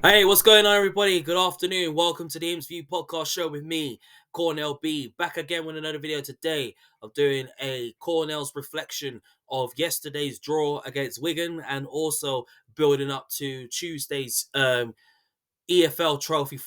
Hey, what's going on, everybody? Good afternoon. Welcome to the Imps podcast show with me, Cornell B. Back again with another video today. I'm doing a Cornell's reflection of yesterday's draw against Wigan and also building up to Tuesday's EFL trophy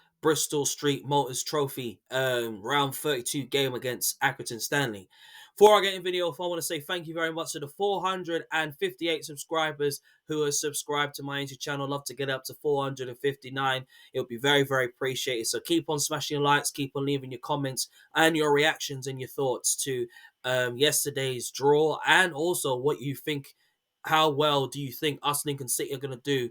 / Bristol Street Motors Trophy round 32 game against Accrington Stanley. Before I get in video, I want to say thank you very much to the 458 subscribers who are subscribed to my YouTube channel. Love to get up to 459. It would be very, very appreciated. So keep on smashing your likes, keep on leaving your comments and your reactions and your thoughts to yesterday's draw, and also what you think. How well do you think us Lincoln City are going to do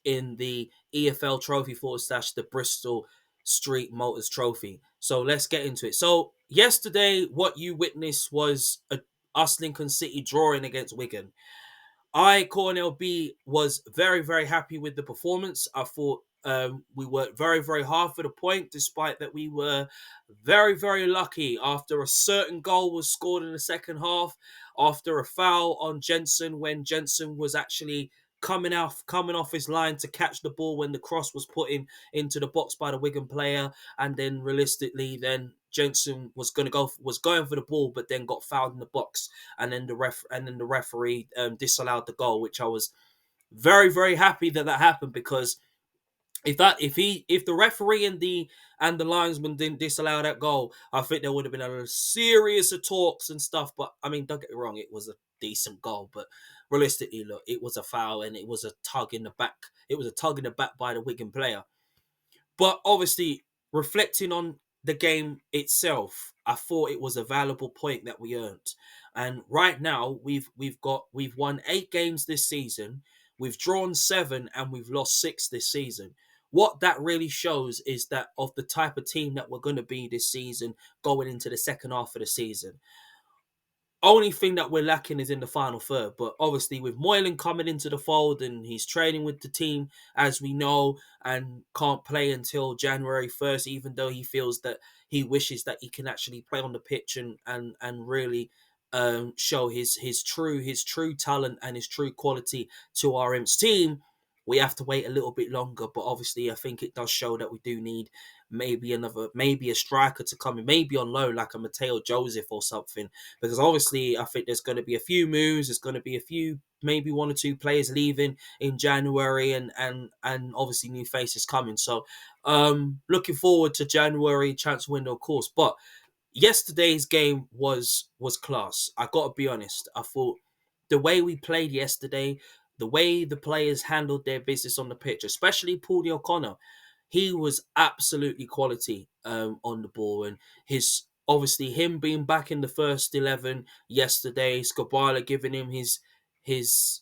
in the EFL trophy / the Bristol Street Motors Trophy? So let's get into it. So yesterday, what you witnessed was us Lincoln City drawing against Wigan. Cornell B, was very, very happy with the performance. I thought we worked very, very hard for the point, despite that we were very, very lucky after a certain goal was scored in the second half, after a foul on Jensen when Jensen was actually coming off his line to catch the ball when the cross was put into the box by the Wigan player, and then realistically, then Jensen was going for the ball, but then got fouled in the box, and then the referee disallowed the goal, which I was very, very happy that happened, because if the referee and the linesman didn't disallow that goal, I think there would have been a series of talks and stuff. But I mean, don't get me wrong, it was a decent goal, but realistically, look, it was a foul and it was a tug in the back. It was a tug in the back by the Wigan player. But obviously, reflecting on the game itself, I thought it was a valuable point that we earned. And right now, we've won 8 games this season. We've drawn 7 and we've lost 6 this season. What that really shows is that of the type of team that we're going to be this season, going into the second half of the season. Only thing that we're lacking is in the final third. But obviously, with Moylan coming into the fold and he's training with the team, as we know, and can't play until January 1st, even though he feels that he wishes that he can actually play on the pitch and really show his true talent and his true quality to our Imps team. We have to wait a little bit longer, but obviously I think it does show that we do need maybe a striker to come in, maybe on loan like a Mateo Joseph or something, because obviously I think there's going to be a few moves. There's going to be a few, maybe 1 or 2 players leaving in January, and obviously new faces coming. So looking forward to January transfer window, of course. But yesterday's game was class. I got to be honest. I thought the way we played yesterday, the way the players handled their business on the pitch, especially Paul O'Connor, he was absolutely quality on the ball, and his obviously him being back in the first 11 yesterday, Skabala giving him his his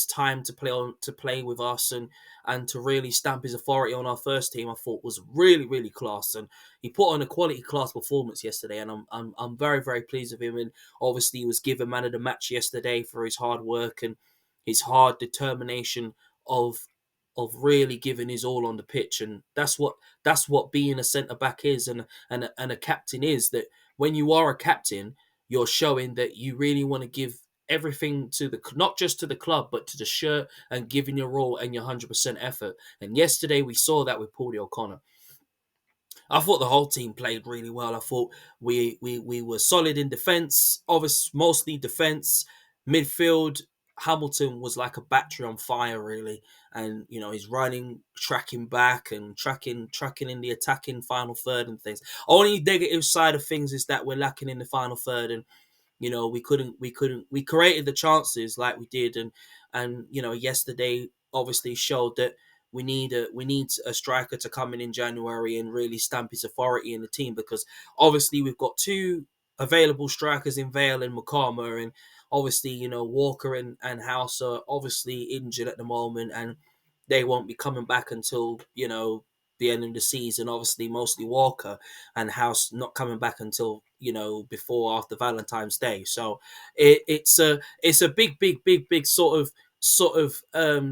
time to play with us, and to really stamp his authority on our first team, I thought was really, really class, and he put on a quality class performance yesterday, and I'm very, very pleased with him. And obviously he was given man of the match yesterday for his hard work and his hard determination of really giving his all on the pitch. And that's what being a centre back is, and a captain is. That when you are a captain, you're showing that you really want to give everything to the, not just to the club, but to the shirt, and giving your all and your 100% effort. And yesterday we saw that with Paul O'Connor. I thought the whole team played really well. I thought we were solid in defence, obviously mostly defence, midfield. Hamilton was like a battery on fire, really, and he's running, tracking back, and tracking in the attacking final third and things. Only negative side of things is that we're lacking in the final third, and we created the chances like we did, and yesterday obviously showed that we need a striker to come in January and really stamp his authority in the team, because obviously we've got 2 available strikers in Vale and Makama, and obviously Walker and House are obviously injured at the moment, and they won't be coming back until the end of the season. Obviously, mostly Walker, and House not coming back until before after Valentine's Day. So it's a big sort of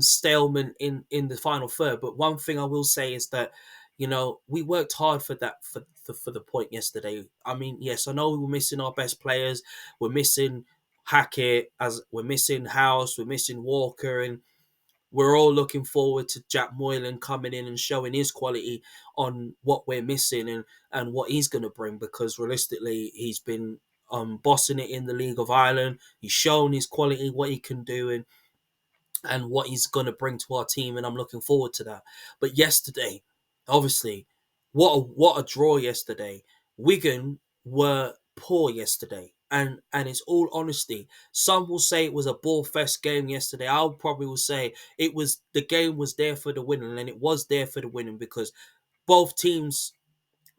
stalemate in the final third. But one thing I will say is that we worked hard for that for the point yesterday. I mean, yes, I know we're missing our best players. We're missing Hackett, as we're missing House, we're missing Walker, and we're all looking forward to Jack Moylan coming in and showing his quality on what we're missing and what he's going to bring, because realistically he's been bossing it in the League of Ireland. He's shown his quality, what he can do, and what he's going to bring to our team, and I'm looking forward to that. But yesterday, obviously, what a draw yesterday. Wigan were poor yesterday, and it's all honesty. Some will say it was a ball fest game yesterday. I'll probably will say the game was there for the winning, and it was there for the winning because both teams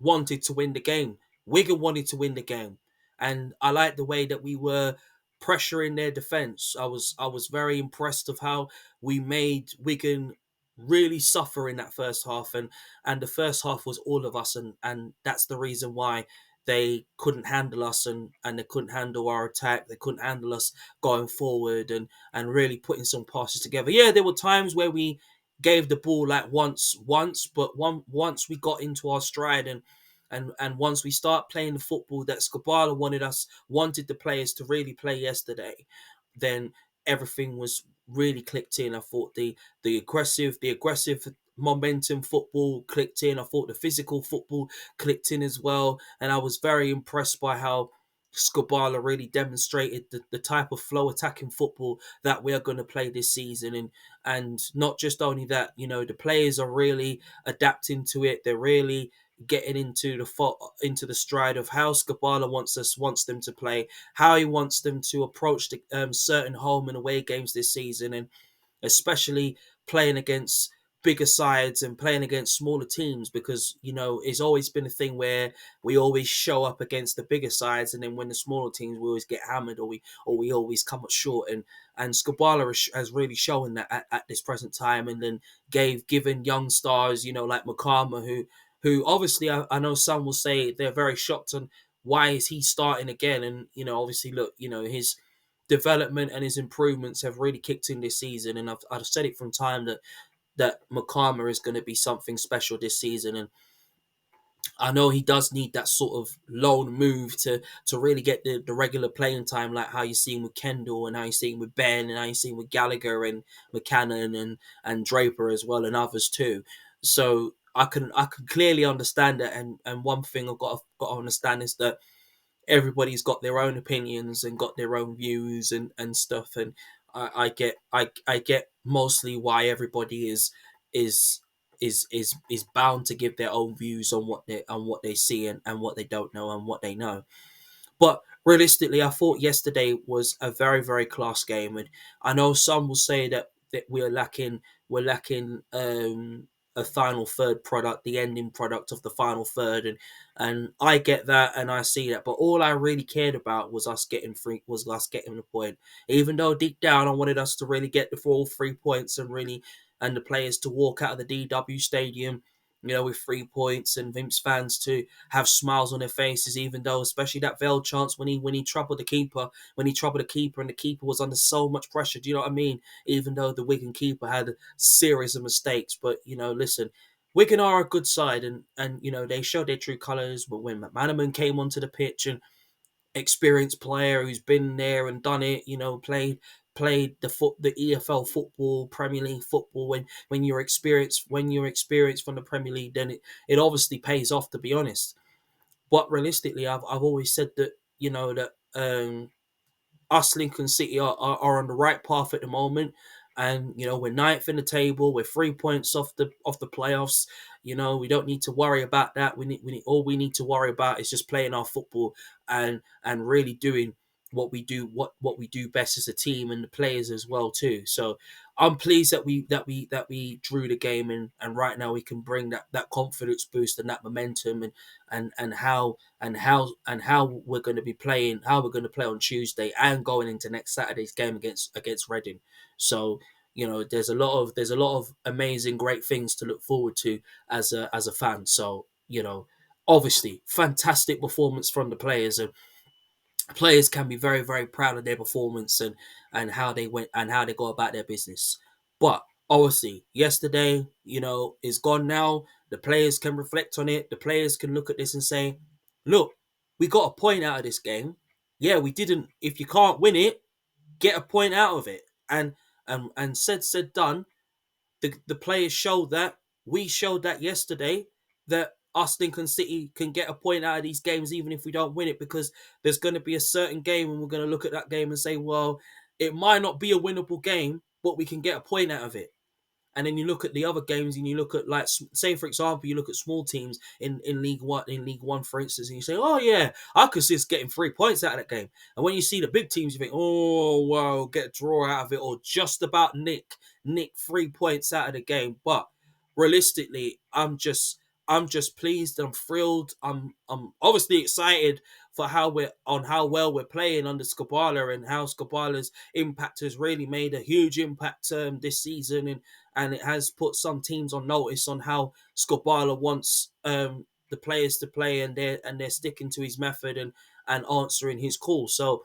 wanted to win the game. Wigan wanted to win the game, and I like the way that we were pressuring their defense. I was very impressed of how we made Wigan really suffer in that first half, and the first half was all of us, and that's the reason why they couldn't handle us, and they couldn't handle our attack. They couldn't handle us going forward and really putting some passes together. Yeah, there were times where we gave the ball like once, but once we got into our stride, and once we start playing the football that Skabala wanted the players to really play yesterday, then everything was really clicked in. I thought the aggressive momentum football clicked in. I thought the physical football clicked in as well, and I was very impressed by how Skabala really demonstrated the type of flow attacking football that we are going to play this season, and not just only that, the players are really adapting to it. They're really getting into the stride of how Skabala wants them to play, how he wants them to approach the certain home and away games this season, and especially playing against bigger sides and playing against smaller teams, because it's always been a thing where we always show up against the bigger sides, and then when the smaller teams we always get hammered, or we always come up short, and Skabala has really shown that at this present time, and then given young stars, like Makama, who obviously I know some will say they're very shocked on why is he starting again, and obviously look, his development and his improvements have really kicked in this season, and I've said it from time that Makama is going to be something special this season, and I know he does need that sort of lone move to really get the regular playing time, like how you're seeing with Kendall, and how you're seeing with Ben, and how you're seeing with Gallagher and McCannon and Draper as well, and others too. So I can clearly understand that, and one thing I've got to understand is that everybody's got their own opinions and got their own views and stuff, and I get mostly why everybody is is bound to give their own views on what they see, and what they don't know and what they know. But realistically, I thought yesterday was a very, very class game, and I know some will say that we're lacking a final third product, the ending product of the final third, and I get that and I see that. But all I really cared about was us getting the point. Even though deep down I wanted us to really get the full 3 points, and the players to walk out of the DW stadium, with 3 points, and Imps fans to have smiles on their faces, even though, especially that Vale chance when he troubled the keeper, and the keeper was under so much pressure. Do you know what I mean? Even though the Wigan keeper had a series of mistakes, but listen, Wigan are a good side, and they showed their true colours. But when McManaman came onto the pitch, and experienced player who's been there and done it, played the EFL football, Premier League football. When you're experienced from the Premier League, then it obviously pays off, to be honest. But realistically, I've always said that that us Lincoln City are on the right path at the moment, and we're ninth in the table. We're 3 points off the playoffs. We don't need to worry about that. We need all we need to worry about is just playing our football, and really doing what we do best as a team, and the players as well too. So I'm pleased that we drew the game, and right now we can bring that confidence boost and that momentum, and how we're going to play on Tuesday and going into next Saturday's game against Reading. So there's a lot of amazing, great things to look forward to as a fan. So obviously, fantastic performance from the players, and players can be very, very proud of their performance, and how they went and how they go about their business. But obviously, yesterday, is gone now. The players can reflect on it. The players can look at this and say, "Look, we got a point out of this game. Yeah, we didn't. If you can't win it, get a point out of it." And said, done. The players showed that. We showed that yesterday, that us Lincoln City can get a point out of these games even if we don't win it, because there's going to be a certain game and we're going to look at that game and say, well, it might not be a winnable game, but we can get a point out of it. And then you look at the other games, and you look at, like, say for example, you look at small teams in League One, for instance, and you say, oh yeah, I could see us getting 3 points out of that game. And when you see the big teams, you think, oh well, get a draw out of it, or just about nick 3 points out of the game. But realistically, I'm just pleased. I'm thrilled. I'm obviously excited for how well we're playing under Skabala, and how Skabala's impact has really made a huge impact this season, and it has put some teams on notice on how Skabala wants the players to play, and they're sticking to his method and answering his call. So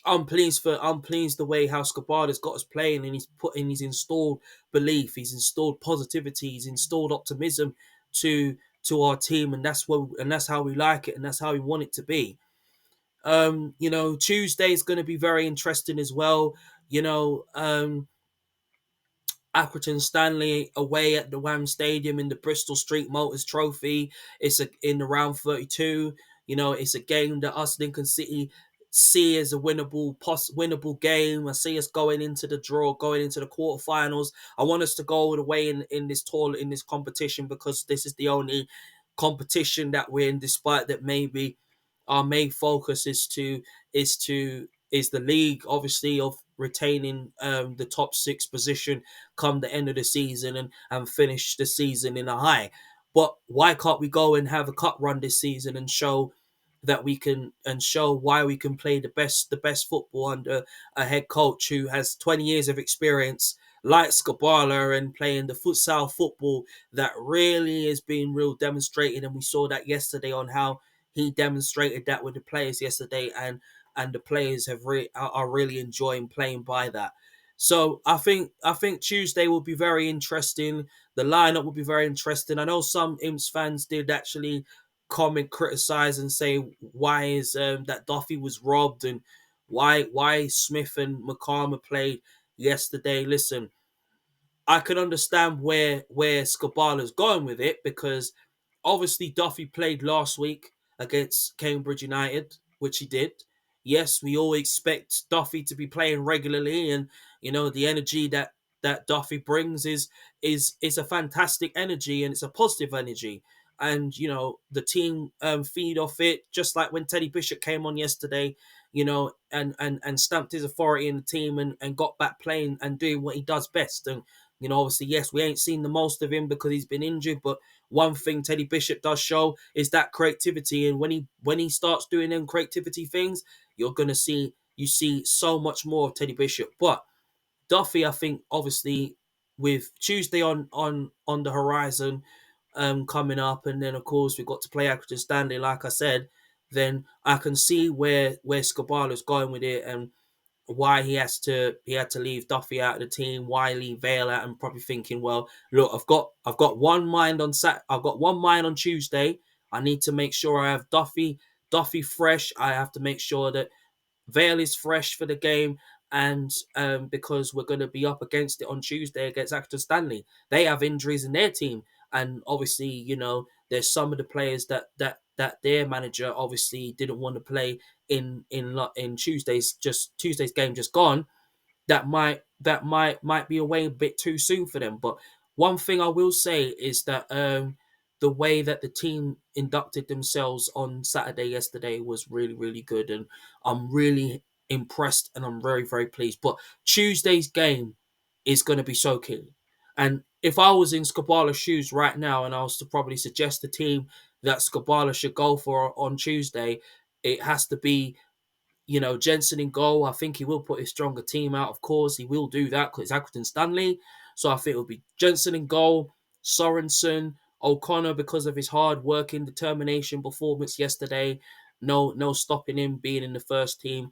I'm pleased the way how Skabala's got us playing, and he's installed belief, he's installed positivity, he's installed optimism to our team, and that's how we like it, and that's how we want it to be. Tuesday is going to be very interesting as well. You know, Accrington Stanley away at the Wham Stadium in the Bristol Street Motors Trophy. In the round 32. It's a game that us Lincoln City see as a winnable game. I see us going into the draw, going into the quarterfinals. I want us to go all the way in this competition, because this is the only competition that we're in. Despite that, maybe our main focus is the league, obviously, of retaining the top six position come the end of the season, and finish the season in a high. But why can't we go and have a cup run this season, and show that we can, and show why we can play the best football under a head coach who has 20 years of experience, like Skabala, and playing the futsal football that really is being real demonstrated. And we saw that yesterday on how he demonstrated that with the players yesterday, and the players are really enjoying playing by that. So I think Tuesday will be very interesting. The lineup will be very interesting. I know some Imps fans did actually comment, criticize, and say, why is that Duffy was robbed, and why Smith and McCarmer played yesterday. Listen, I can understand where Scabala's going with it, because obviously Duffy played last week against Cambridge United, which he did. Yes, we all expect Duffy to be playing regularly, and the energy that Duffy brings is a fantastic energy, and it's a positive energy. And the team feed off it, just like when Teddy Bishop came on yesterday, and stamped his authority in the team, and got back playing and doing what he does best. And obviously, yes, we ain't seen the most of him because he's been injured, but one thing Teddy Bishop does show is that creativity, and when he starts doing them creativity things, you see so much more of Teddy Bishop. But Duffy, I think, obviously, with Tuesday on the horizon, coming up, and then of course we've got to play Accrington Stanley, like I said, then I can see where Scabala's going with it, and why he had to leave Duffy out of the team, why leave Vale out, and probably thinking, well, look, I've got one mind on I've got one mind on Tuesday. I need to make sure I have Duffy fresh. I have to make sure that Vale is fresh for the game, and because we're going to be up against it on Tuesday against Accrington Stanley. They have injuries in their team, and obviously, there's some of the players that their manager obviously didn't want to play in Tuesday's game just gone. That might be away a bit too soon for them. But one thing I will say is that the way that the team inducted themselves on Saturday yesterday was really, really good, and I'm really impressed, and I'm very, very pleased. But Tuesday's game is going to be so key. And if I was in Skabala's shoes right now, and I was to probably suggest the team that Skabala should go for on Tuesday, it has to be, Jensen in goal. I think he will put his stronger team out. Of course, he will do that because it's Accrington Stanley. So I think it will be Jensen in goal, Sorensen, O'Connor, because of his hard working, determination performance yesterday. No stopping him being in the first team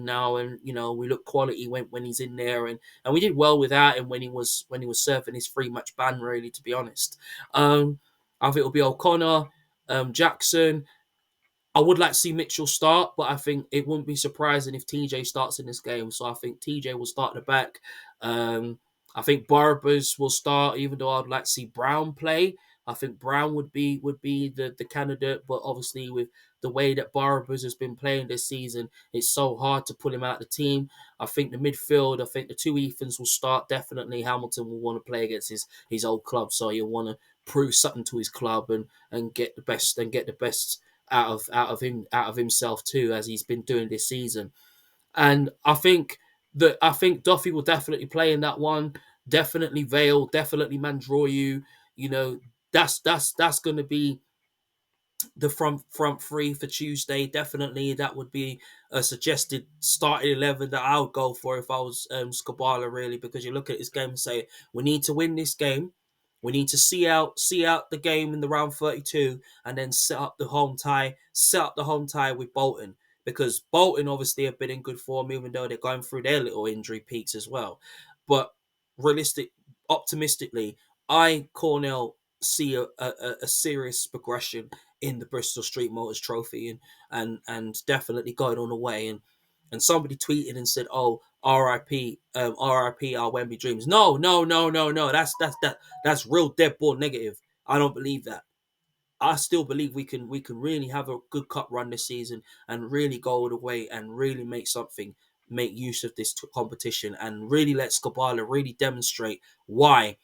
now, and we look quality when he's in there, and we did well without him when he was serving his 3 match ban. Really, to be honest, I think it'll be O'Connor, Jackson. I would like to see Mitchell start, but I think it wouldn't be surprising if TJ starts in this game. So I think TJ will start at the back. I think Barbers will start, even though I'd like to see Brown play. I think Brown would be the candidate, but obviously with the way that Barbers has been playing this season, it's so hard to pull him out of the team. I think the midfield, I think the two Ethans will start definitely. Hamilton will want to play against his old club, so he'll want to prove something to his club and get the best out of himself too, as he's been doing this season. And I think Duffy will definitely play in that one. Definitely Vale, definitely Mandroyu. You know, that's going to be the front three for Tuesday. Definitely, that would be a suggested starting 11 that I would go for if I was Skabala, really, because you look at this game and say we need to win this game. We need to see out the game in the round 32 and then set up the home tie with Bolton, because Bolton obviously have been in good form even though they're going through their little injury peaks as well. But realistic, optimistically, I Cornell see a serious progression in the Bristol Street Motors Trophy, and definitely going on the way. And somebody tweeted and said, "Oh, R.I.P. R.I.P. Our Wembley dreams." No, no, no, no, no. That's real dead ball negative. I don't believe that. I still believe we can really have a good cup run this season and really go all the way and really make use of this competition and really let Skabala really demonstrate why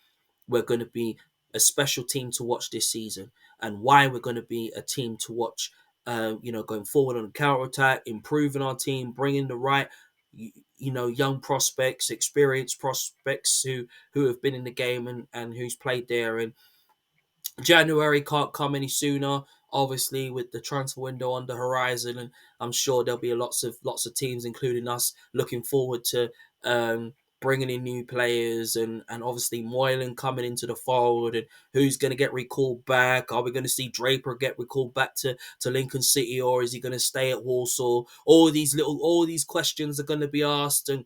we're going to be a special team to watch this season, and why we're going to be a team to watch. Going forward on the counter attack, improving our team, bringing the right, young prospects, experienced prospects who have been in the game and who's played there. And January can't come any sooner. Obviously, with the transfer window on the horizon, and I'm sure there'll be lots of teams, including us, looking forward to bringing in new players, and obviously Moylan coming into the fold, and who's going to get recalled back. Are we going to see Draper get recalled back to Lincoln City, or is he going to stay at Walsall? All these questions are going to be asked, and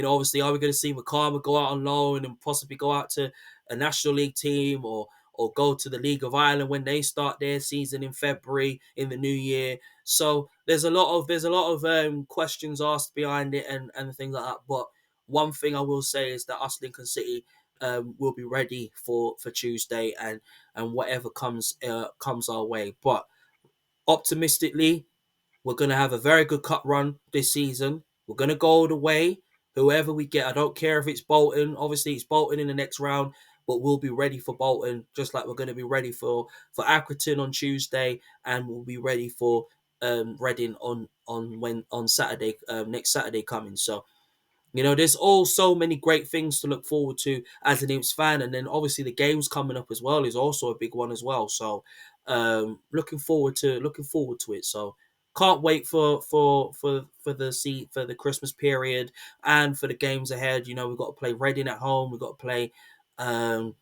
obviously, are we going to see McCarver go out on loan and possibly go out to a National League team, or go to the League of Ireland when they start their season in February in the new year? So there's a lot of questions asked behind it, and things like that. But one thing I will say is that us Lincoln City will be ready for Tuesday, and whatever comes our way. But optimistically, we're going to have a very good cup run this season. We're going to go all the way. Whoever we get, I don't care if it's Bolton. Obviously, it's Bolton in the next round, but we'll be ready for Bolton, just like we're going to be ready for Accrington on Tuesday, and we'll be ready for Reading on Saturday, next Saturday coming. So there's all so many great things to look forward to as an Imps fan, and then obviously the games coming up as well is also a big one as well. So, looking forward to it. So, can't wait for the Christmas period and for the games ahead. We've got to play Reading at home. We've got to play um,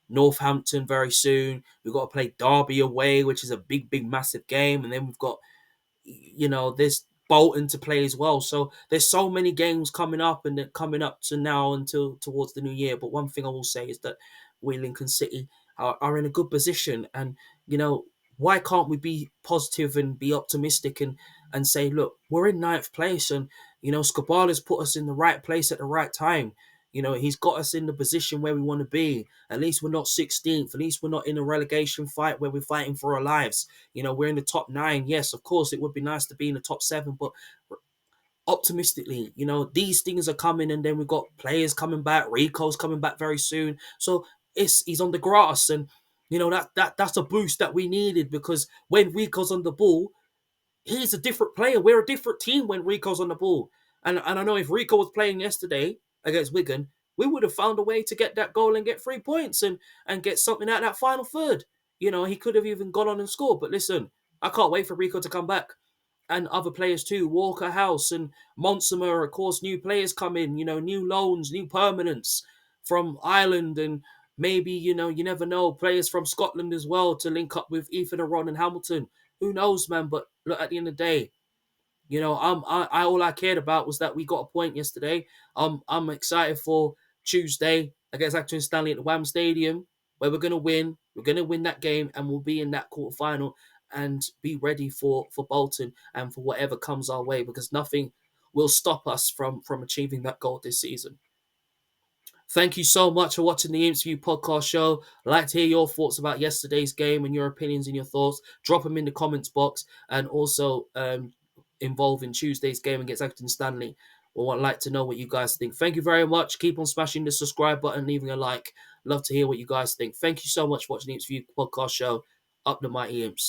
Northampton very soon. We've got to play Derby away, which is a big, big, massive game, and then we've got there's Bolton to play as well. So there's so many games coming up, and they're coming up to now until towards the new year. But one thing I will say is that we Lincoln City are in a good position, and why can't we be positive and be optimistic and say, look, we're in ninth place, and Scabala's put us in the right place at the right time. He's got us in the position where we want to be. At least we're not 16th. At least we're not in a relegation fight where we're fighting for our lives. We're in the top 9. Yes, of course, it would be nice to be in the top 7, but optimistically, these things are coming, and then we've got players coming back. Rico's coming back very soon, so he's on the grass, and that's a boost that we needed, because when Rico's on the ball, he's a different player. We're a different team when Rico's on the ball. And I know if Rico was playing yesterday against Wigan, we would have found a way to get that goal and get 3 points and get something out of that final third. He could have even gone on and scored. But listen, I can't wait for Rico to come back. And other players too, Walker House and Monsomer, of course, new players come in, new loans, new permanents from Ireland, and maybe, you never know, players from Scotland as well to link up with Ethan Aron and Hamilton. Who knows, man? But look, at the end of the day, all I cared about was that we got a point yesterday. I'm excited for Tuesday against Acton Stanley at the Wham Stadium, where we're gonna win. We're gonna win that game, and we'll be in that quarter final and be ready for Bolton and for whatever comes our way, because nothing will stop us from achieving that goal this season. Thank you so much for watching the Imps View podcast show. I'd like to hear your thoughts about yesterday's game and your opinions and your thoughts. Drop them in the comments box, and also involved in Tuesday's game against Accrington Stanley. Well, I'd like to know what you guys think. Thank you very much. Keep on smashing the subscribe button, leaving a like. Love to hear what you guys think. Thank you so much for watching the Imps View podcast show. Up the mighty Imps.